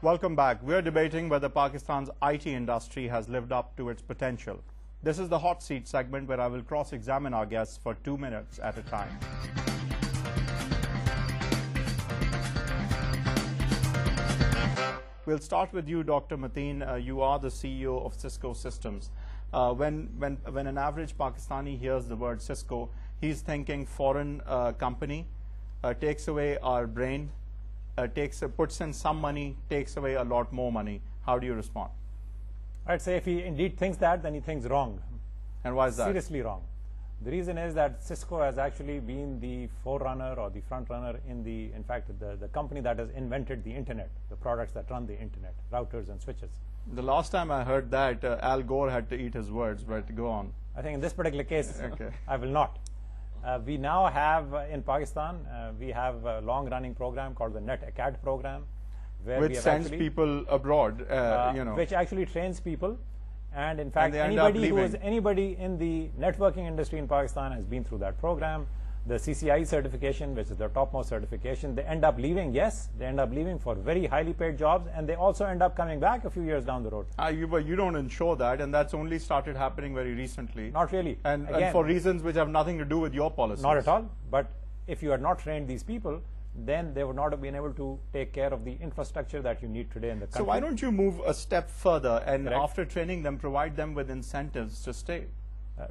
Welcome back. We're debating whether Pakistan's IT industry has lived up to its potential. This is the hot seat segment where I will cross-examine our guests for 2 minutes at a time. We'll start with you, Dr. Matin. You are the CEO of Cisco Systems. When an average Pakistani hears the word Cisco, he's thinking foreign company, takes away our brain, puts in some money, takes away a lot more money. How do you respond? I'd say if he indeed thinks that, then he thinks wrong. And why is that? Seriously wrong. The reason is that Cisco has actually been the forerunner or the front runner in fact, the company that has invented the internet, the products that run the internet, routers and switches. The last time I heard that, Al Gore had to eat his words, but go on. I think in this particular case, okay. I will not. We now have in Pakistan, we have a long-running program called the Net Acad program, where which sends people abroad, which actually trains people, and in fact, anybody in the networking industry in Pakistan has been through that program. The CCI certification, which is the topmost certification, they end up leaving. Yes, they end up leaving for very highly paid jobs, and they also end up coming back a few years down the road. But you don't ensure that, and that's only started happening very recently. Not really. And for reasons which have nothing to do with your policies. Not at all. But if you had not trained these people, then they would not have been able to take care of the infrastructure that you need today in the country. So why don't you move a step further and Correct. After training them, provide them with incentives to stay?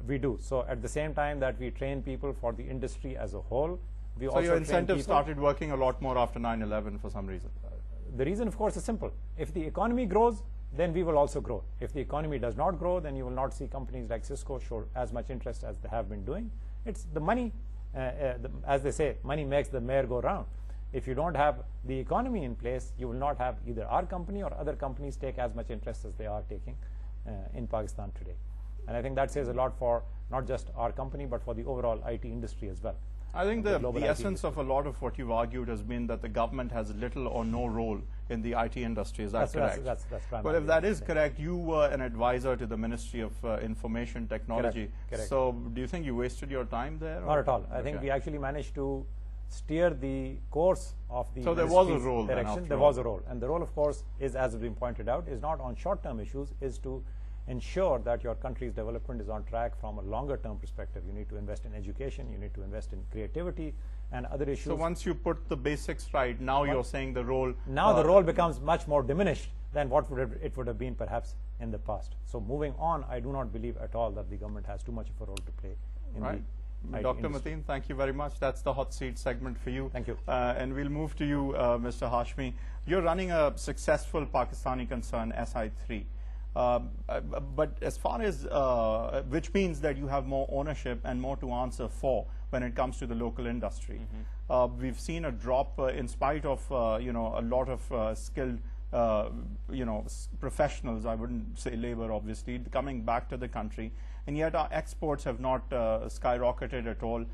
We do. So at the same time that we train people for the industry as a whole, we so also your incentives people. Started working a lot more after 9/11 for some reason. The reason, of course, is simple. If the economy grows, then we will also grow. If the economy does not grow, then you will not see companies like Cisco show as much interest as they have been doing. It's the money, as they say, money makes the mayor go round. If you don't have the economy in place, you will not have either our company or other companies take as much interest as they are taking in Pakistan today. And I think that says a lot for not just our company, but for the overall IT industry as well. I think the essence of a lot of what you've argued has been that the government has little or no role in the IT industry. Is that correct? That's well, if that is correct, you were an advisor to the Ministry of Information Technology. Correct. So do you think you wasted your time there? Not at all. I think we actually managed to steer the course of the So there was a role direction. There was a role. And the role, of course, is, as has been pointed out, is not on short-term issues, is to ensure that your country's development is on track from a longer-term perspective. You need to invest in education, you need to invest in creativity and other issues. So once you put the basics right, now you're saying the role... Now the role becomes much more diminished than what it would have been perhaps in the past. So moving on, I do not believe at all that the government has too much of a role to play in the IT Dr. industry. Matin, thank you very much. That's the hot seat segment for you. Thank you. And we'll move to you, Mr. Hashmi. You're running a successful Pakistani concern, SI3. But as far as, which means that you have more ownership and more to answer for when it comes to the local industry. We've seen a drop in spite of, a lot of skilled, professionals, I wouldn't say labor obviously, coming back to the country. And yet our exports have not skyrocketed at all.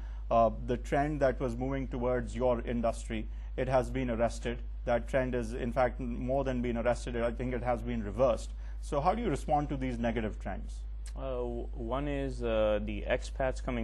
The trend that was moving towards your industry, it has been arrested. That trend is, in fact, more than been arrested. I think it has been reversed. So how do you respond to these negative trends? One is the expats coming